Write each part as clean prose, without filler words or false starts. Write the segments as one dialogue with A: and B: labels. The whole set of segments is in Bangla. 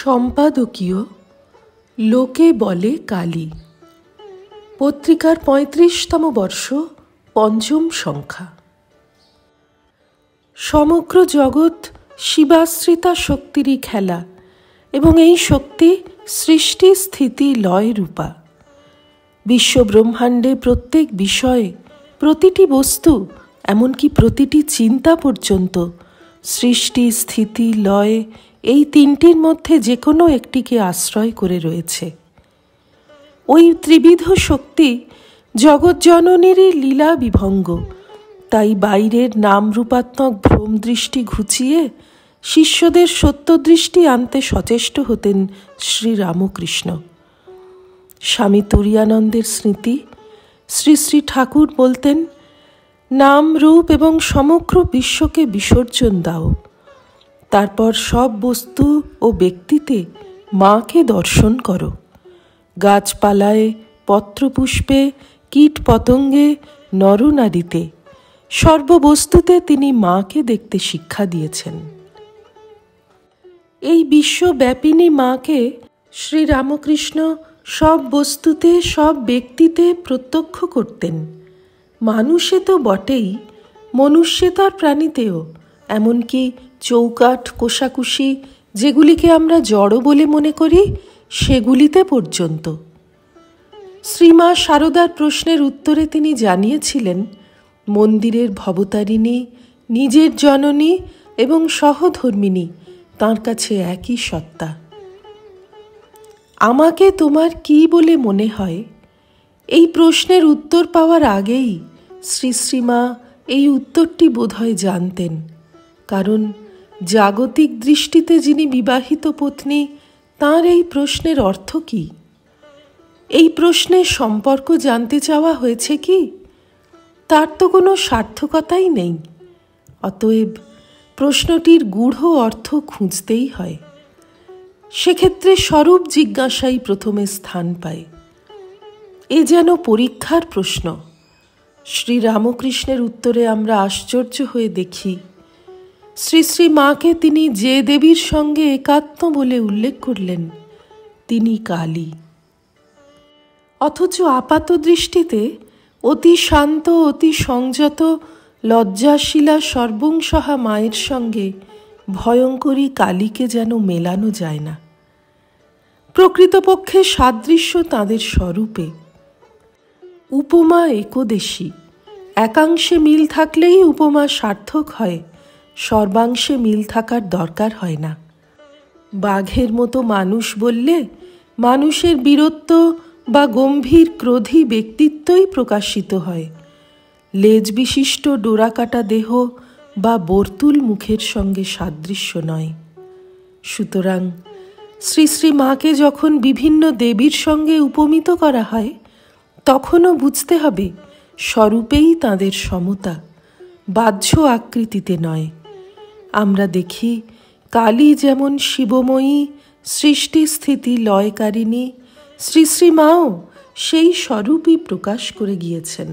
A: সম্পাদকীয় লোকে বলে কালী পত্রিকার ৩৫তম বর্ষ, পঞ্চম সংখ্যা। সমগ্র জগৎ শিবাশ্রিতা শক্তিরই খেলা এবং এই শক্তি সৃষ্টি স্থিতি লয় রূপা। বিশ্বব্রহ্মাণ্ডে প্রত্যেক বিষয়ে, প্রতিটি বস্তু, এমনকি প্রতিটি চিন্তা পর্যন্ত সৃষ্টি স্থিতি লয় এই তিনটির মধ্যে যে কোনো একটিকে আশ্রয় করে রয়েছে। ওই ত্রিবিধ শক্তি জগৎজননীরই লীলা বিভঙ্গ। তাই বাইরের নামরূপাত্মক ভ্রম দৃষ্টি ঘুচিয়ে শিষ্যদের সত্যদৃষ্টি আনতে সচেষ্ট হতেন শ্রীরামকৃষ্ণ। স্বামী তুরীয়ানন্দের স্মৃতি, শ্রী শ্রী ঠাকুর বলতেন, নাম রূপ এবং সমগ্র বিশ্বকে বিসর্জন দাও, তারপর সব বস্তু ও ব্যক্তিতে মাকে দর্শন করো। গাছপালায়, পত্রপুষ্পে, কীট পতঙ্গে, নরনারীতে, সর্ববস্তুতে তিনি মাকে দেখতে শিক্ষা দিয়েছেন। এই বিশ্বব্যাপিনী মাকে শ্রীরামকৃষ্ণ সব বস্তুতে, সব ব্যক্তিতে প্রত্যক্ষ করতেন। মানুষে তো বটেই, মনুষ্যেতর প্রাণীতেও, এমনকি চৌকাঠ, কোষাকুষি, যেগুলিকে আমরা জড় বলে মনে করি, সেগুলিতে পর্যন্ত। শ্রীমা শারদার প্রশ্নের উত্তরে তিনি জানিয়েছিলেন, মন্দিরের ভবতারিণী, নিজের জননী এবং সহধর্মিণী তাঁর কাছে একই সত্তা। আমাকে তোমার কি বলে মনে হয়? এই প্রশ্নের উত্তর পাওয়ার আগেই শ্রী শ্রীমা এই উত্তরটি বোধহয় জানতেন, কারণ জাগতিক দৃষ্টিতে যিনি বিবাহিত পত্নী, তাঁর এই প্রশ্নের অর্থ কি? এই প্রশ্নের সম্পর্ক জানতে চাওয়া হয়েছে কি? তার তো কোনো সার্থকতাই নেই। অতএব প্রশ্নটির গূঢ় অর্থ খুঁজতেই হয়। সেক্ষেত্রে স্বরূপ জিজ্ঞাসাই প্রথমে স্থান পায়। এ যেন পরীক্ষার প্রশ্ন। শ্রীরামকৃষ্ণের উত্তরে আমরা আশ্চর্য হয়ে দেখি, শ্রী শ্রী মাকে তিনি যে দেবীর সঙ্গে একাত্ম বলে উল্লেখ করলেন, তিনি কালী। অথচ আপাত দৃষ্টিতে অতি শান্ত, অতি সংযত, লজ্জাশীলা, সর্বংসহা মায়ের সঙ্গে ভয়ঙ্করী কালীকে যেন মেলানো যায় না। প্রকৃতপক্ষে সাদৃশ্য তাঁদের স্বরূপে। উপমা একদেশী। একাংশে মিল থাকলেই উপমা সার্থক হয়, সর্বাংশে মিল থাকার দরকার হয় না। বাঘের মতো মানুষ বললে মানুষের বীরত্ব বা গম্ভীর ক্রোধী ব্যক্তিত্বই প্রকাশিত হয়, লেজ বিশিষ্ট ডোরাকাটা দেহ বা বর্তুল মুখের সঙ্গে সাদৃশ্য নয়। সুতরাং শ্রী শ্রী মাকে যখন বিভিন্ন দেবীর সঙ্গে উপমিত করা হয়, তখনও বুঝতে হবে স্বরূপেই তাঁদের সমতা, বাহ্য আকৃতিতে নয়। আমরা দেখি কালী যেমন শিবময়ী, সৃষ্টি স্থিতি লয়কারিণী, শ্রী শ্রী মাও সেই স্বরূপই প্রকাশ করে গিয়েছেন।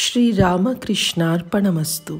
A: শ্রীরামকৃষ্ণার্পণমস্তু।